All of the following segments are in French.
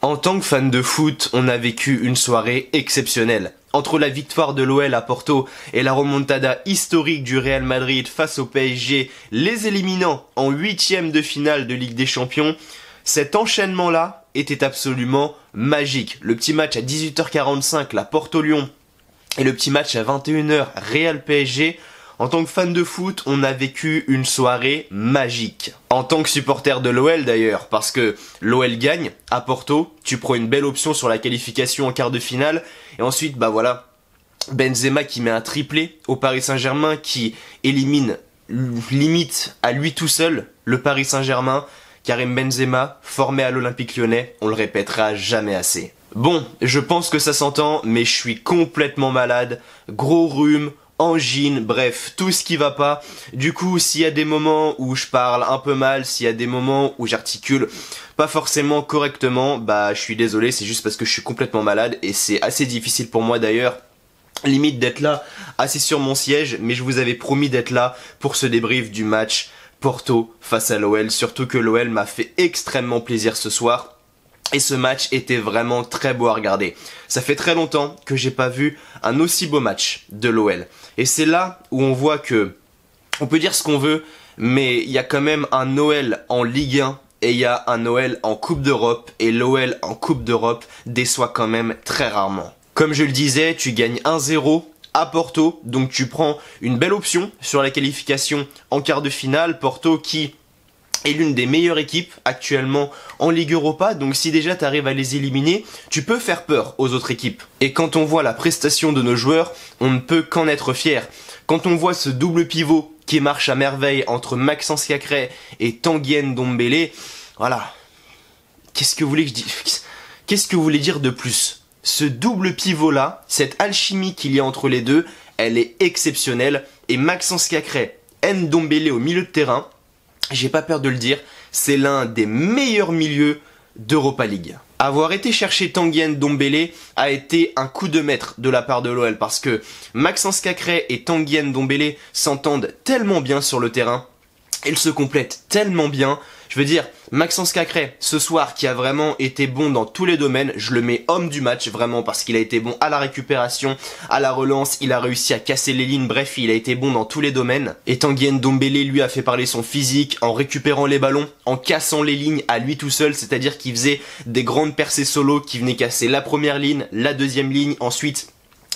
En tant que fan de foot, on a vécu une soirée exceptionnelle. Entre la victoire de l'OL à Porto et la remontada historique du Real Madrid face au PSG, les éliminant en 8e de finale de Ligue des Champions, cet enchaînement-là était absolument magique. Le petit match à 18h45, la Porto-Lyon, et le petit match à 21h, Real PSG. En tant que fan de foot, on a vécu une soirée magique. En tant que supporter de l'OL d'ailleurs, parce que l'OL gagne à Porto, tu prends une belle option sur la qualification en quart de finale, et ensuite, bah voilà, Benzema qui met un triplé au Paris Saint-Germain, qui élimine limite à lui tout seul le Paris Saint-Germain. Karim Benzema, formé à l'Olympique Lyonnais, on le répétera jamais assez. Bon, je pense que ça s'entend, mais je suis complètement malade, gros rhume, angine, bref, tout ce qui va pas. Du coup, s'il y a des moments où je parle un peu mal, s'il y a des moments où j'articule pas forcément correctement, bah je suis désolé, c'est juste parce que je suis complètement malade et c'est assez difficile pour moi d'ailleurs. Limite d'être là, assis sur mon siège, mais je vous avais promis d'être là pour ce débrief du match Porto face à l'OL, surtout que l'OL m'a fait extrêmement plaisir ce soir. Et ce match était vraiment très beau à regarder. Ça fait très longtemps que j'ai pas vu un aussi beau match de l'OL. Et c'est là où on voit que, on peut dire ce qu'on veut, mais il y a quand même un OL en Ligue 1 et il y a un OL en Coupe d'Europe. Et l'OL en Coupe d'Europe déçoit quand même très rarement. Comme je le disais, tu gagnes 1-0 à Porto, donc tu prends une belle option sur la qualification en quart de finale. Porto qui est l'une des meilleures équipes actuellement en Ligue Europa, donc si déjà tu arrives à les éliminer, tu peux faire peur aux autres équipes. Et quand on voit la prestation de nos joueurs, on ne peut qu'en être fier. Quand on voit ce double pivot qui marche à merveille entre Maxence Cacré et Tanguy Ndombele, voilà. Qu'est-ce que vous voulez que je dise ? Qu'est-ce que vous voulez dire de plus ? Ce double pivot là, cette alchimie qu'il y a entre les deux, elle est exceptionnelle. Et Maxence Cacré, Ndombele au milieu de terrain, j'ai pas peur de le dire, c'est l'un des meilleurs milieux d'Europa League. Avoir été chercher Tanguy Ndombele a été un coup de maître de la part de l'OL parce que Maxence Cacré et Tanguy Ndombele s'entendent tellement bien sur le terrain, ils se complètent tellement bien. Je veux dire, Maxence Cacré, ce soir, qui a vraiment été bon dans tous les domaines, je le mets homme du match, vraiment, parce qu'il a été bon à la récupération, à la relance, il a réussi à casser les lignes, bref, il a été bon dans tous les domaines. Et Tanguy Ndombele, lui, a fait parler son physique en récupérant les ballons, en cassant les lignes à lui tout seul, c'est-à-dire qu'il faisait des grandes percées solo qui venaient casser la première ligne, la deuxième ligne, ensuite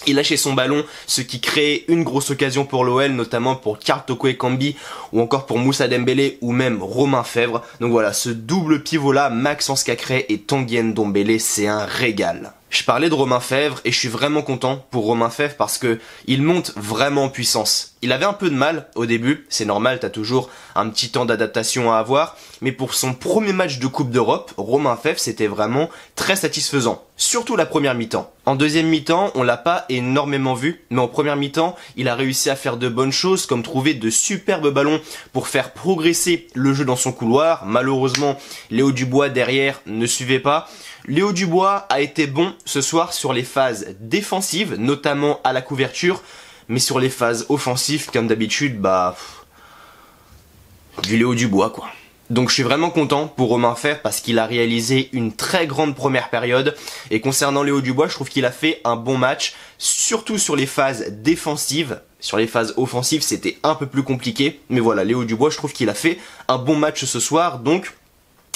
il lâchait son ballon, ce qui créait une grosse occasion pour l'OL, notamment pour Karl Toko Ekambi, ou encore pour Moussa Dembélé, ou même Romain Fèvre. Donc voilà, ce double pivot-là, Maxence Cacré et Tanguy Ndombele, c'est un régal. Je parlais de Romain Fèvre et je suis vraiment content pour Romain Fèvre parce que il monte vraiment en puissance. Il avait un peu de mal au début, c'est normal, t'as toujours un petit temps d'adaptation à avoir, mais pour son premier match de Coupe d'Europe, Romain Fèvre c'était vraiment très satisfaisant, surtout la première mi-temps. En deuxième mi-temps, on l'a pas énormément vu, mais en première mi-temps, il a réussi à faire de bonnes choses comme trouver de superbes ballons pour faire progresser le jeu dans son couloir. Malheureusement, Léo Dubois derrière ne suivait pas. Léo Dubois a été bon ce soir sur les phases défensives, notamment à la couverture, mais sur les phases offensives, comme d'habitude, bah... du Léo Dubois, quoi. Donc je suis vraiment content pour Romain Fèvre parce qu'il a réalisé une très grande première période. Et concernant Léo Dubois, je trouve qu'il a fait un bon match, surtout sur les phases défensives. Sur les phases offensives, c'était un peu plus compliqué. Mais voilà, Léo Dubois, je trouve qu'il a fait un bon match ce soir, donc...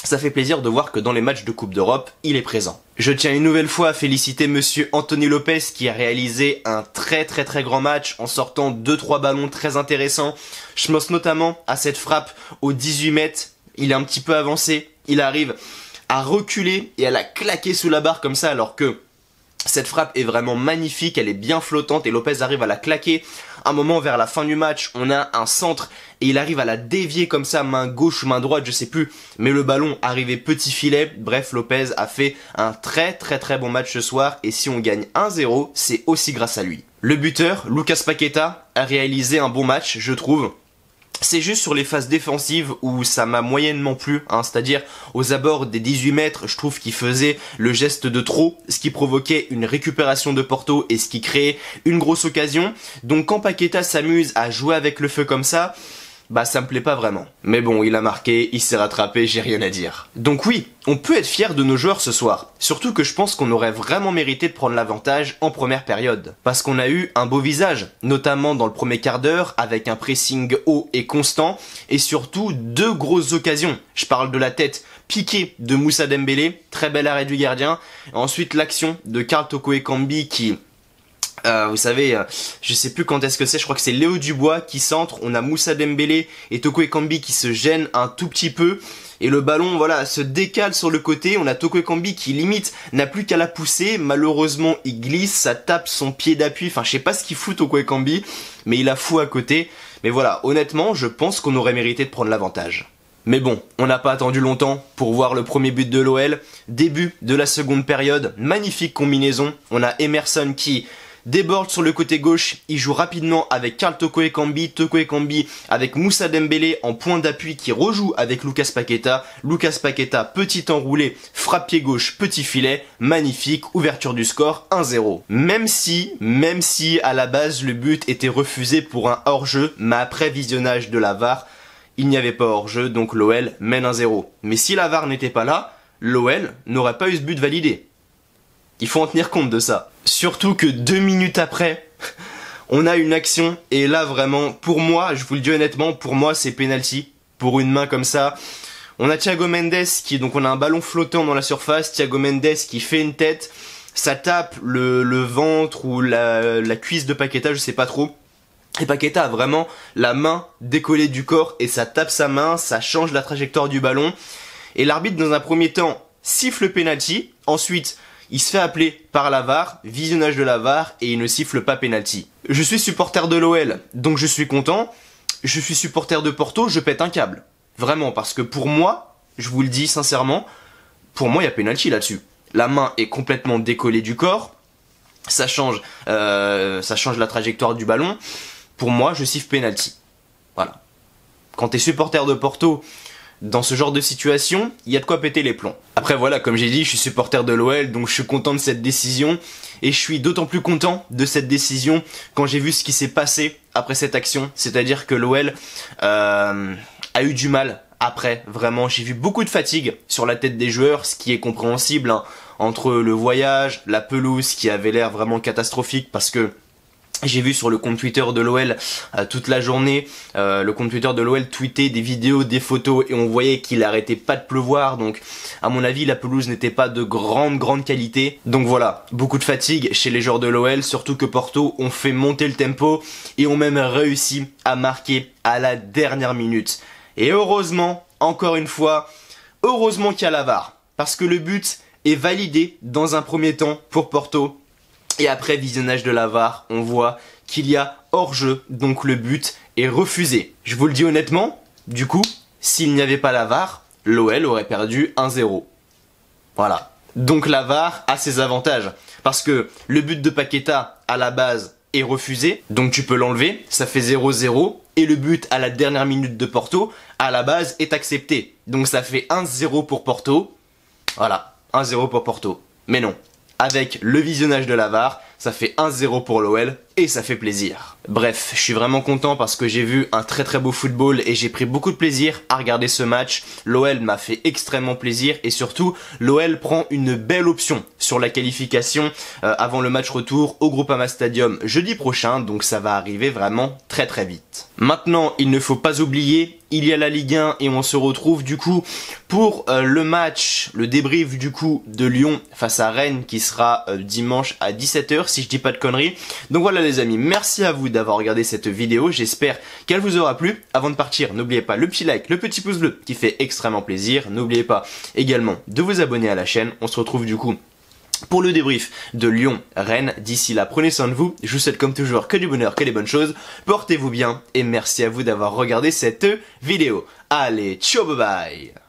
ça fait plaisir de voir que dans les matchs de Coupe d'Europe, il est présent. Je tiens une nouvelle fois à féliciter monsieur Anthony Lopez qui a réalisé un très grand match en sortant 2-3 ballons très intéressants. Je pense notamment à cette frappe aux 18 mètres. Il est un petit peu avancé. Il arrive à reculer et à la claquer sous la barre comme ça alors que cette frappe est vraiment magnifique, elle est bien flottante et Lopez arrive à la claquer. Un moment vers la fin du match, on a un centre et il arrive à la dévier comme ça, main gauche ou main droite, je sais plus. Mais le ballon arrivait petit filet. Bref, Lopez a fait un très bon match ce soir et si on gagne 1-0, c'est aussi grâce à lui. Le buteur, Lucas Paqueta, a réalisé un bon match, je trouve. C'est juste sur les phases défensives où ça m'a moyennement plu, c'est-à-dire aux abords des 18 mètres, je trouve qu'il faisait le geste de trop, ce qui provoquait une récupération de Porto et ce qui créait une grosse occasion. Donc quand Paqueta s'amuse à jouer avec le feu comme ça, bah ça me plaît pas vraiment. Mais bon, il a marqué, il s'est rattrapé, j'ai rien à dire. Donc oui, on peut être fier de nos joueurs ce soir. Surtout que je pense qu'on aurait vraiment mérité de prendre l'avantage en première période. Parce qu'on a eu un beau visage, notamment dans le premier quart d'heure, avec un pressing haut et constant, et surtout 2 grosses occasions. Je parle de la tête piquée de Moussa Dembélé, très bel arrêt du gardien. Ensuite l'action de Karl Toko Ekambi qui... vous savez, je sais plus quand est-ce que c'est, je crois que c'est Léo Dubois qui centre, on a Moussa Dembélé et Toko Ekambi qui se gênent un tout petit peu, et le ballon voilà se décale sur le côté, on a Toko Ekambi qui limite n'a plus qu'à la pousser, malheureusement il glisse, ça tape son pied d'appui, enfin je sais pas ce qu'il fout Toko Ekambi, mais il a fou à côté, mais voilà, honnêtement je pense qu'on aurait mérité de prendre l'avantage. Mais bon, on n'a pas attendu longtemps pour voir le premier but de l'OL, début de la seconde période, magnifique combinaison, on a Emerson qui... déborde sur le côté gauche, il joue rapidement avec Karl Toko Ekambi avec Moussa Dembélé en point d'appui qui rejoue avec Lucas Paqueta, petit enroulé, frappe pied gauche, petit filet, magnifique, ouverture du score, 1-0. Même si à la base le but était refusé pour un hors-jeu, mais après visionnage de la VAR, il n'y avait pas hors-jeu, donc l'OL mène 1-0. Mais si la VAR n'était pas là, l'OL n'aurait pas eu ce but validé. Il faut en tenir compte de ça. Surtout que 2 minutes après, on a une action, et là vraiment, pour moi, je vous le dis honnêtement, pour moi c'est penalty, pour une main comme ça. On a Thiago Mendes qui, donc on a un ballon flottant dans la surface, Thiago Mendes qui fait une tête, ça tape le ventre ou la cuisse de Paqueta, je sais pas trop. Et Paqueta a vraiment la main décollée du corps et ça tape sa main, ça change la trajectoire du ballon. Et l'arbitre dans un premier temps siffle le penalty, ensuite... il se fait appeler par la VAR, visionnage de la VAR, et il ne siffle pas penalty. Je suis supporter de l'OL, donc je suis content. Je suis supporter de Porto, je pète un câble. Vraiment, parce que pour moi, je vous le dis sincèrement, pour moi il y a penalty là-dessus. La main est complètement décollée du corps, ça change la trajectoire du ballon. Pour moi, je siffle penalty. Voilà. Quand t'es supporter de Porto... dans ce genre de situation, il y a de quoi péter les plombs. Après voilà, comme j'ai dit, je suis supporter de l'OL, donc je suis content de cette décision. Et je suis d'autant plus content de cette décision quand j'ai vu ce qui s'est passé après cette action. C'est-à-dire que l'OL a eu du mal après, vraiment. J'ai vu beaucoup de fatigue sur la tête des joueurs, ce qui est compréhensible, hein, entre le voyage, la pelouse qui avait l'air vraiment catastrophique parce que... j'ai vu sur le compte Twitter de l'OL toute la journée, le compte Twitter de l'OL tweeter des vidéos, des photos et on voyait qu'il arrêtait pas de pleuvoir, donc à mon avis la pelouse n'était pas de grande qualité. Donc voilà, beaucoup de fatigue chez les joueurs de l'OL, surtout que Porto ont fait monter le tempo et ont même réussi à marquer à la dernière minute. Et heureusement, encore une fois, heureusement qu'il y a la VAR, parce que le but est validé dans un premier temps pour Porto. Et après visionnage de la VAR, on voit qu'il y a hors-jeu, donc le but est refusé. Je vous le dis honnêtement, du coup, s'il n'y avait pas la VAR, l'OL aurait perdu 1-0. Voilà. Donc la VAR a ses avantages, parce que le but de Paqueta, à la base, est refusé, donc tu peux l'enlever, ça fait 0-0, et le but à la dernière minute de Porto, à la base, est accepté. Donc ça fait 1-0 pour Porto, voilà, 1-0 pour Porto. Mais non. Avec le visionnage de la VAR, ça fait 1-0 pour l'OL et ça fait plaisir. Bref, je suis vraiment content parce que j'ai vu un très beau football et j'ai pris beaucoup de plaisir à regarder ce match. L'OL m'a fait extrêmement plaisir et surtout, l'OL prend une belle option sur la qualification avant le match retour au Groupama Stadium jeudi prochain, donc ça va arriver vraiment très vite. Maintenant, il ne faut pas oublier, il y a la Ligue 1 et on se retrouve du coup pour le match, le débrief du coup de Lyon face à Rennes qui sera dimanche à 17h si je dis pas de conneries. Donc voilà les amis, merci à vous d'avoir regardé cette vidéo, j'espère qu'elle vous aura plu. Avant de partir, n'oubliez pas le petit like, le petit pouce bleu qui fait extrêmement plaisir. N'oubliez pas également de vous abonner à la chaîne. On se retrouve du coup pour le débrief de Lyon-Rennes. D'ici là, prenez soin de vous. Je vous souhaite comme toujours que du bonheur, que des bonnes choses. Portez-vous bien et merci à vous d'avoir regardé cette vidéo. Allez, ciao, bye bye.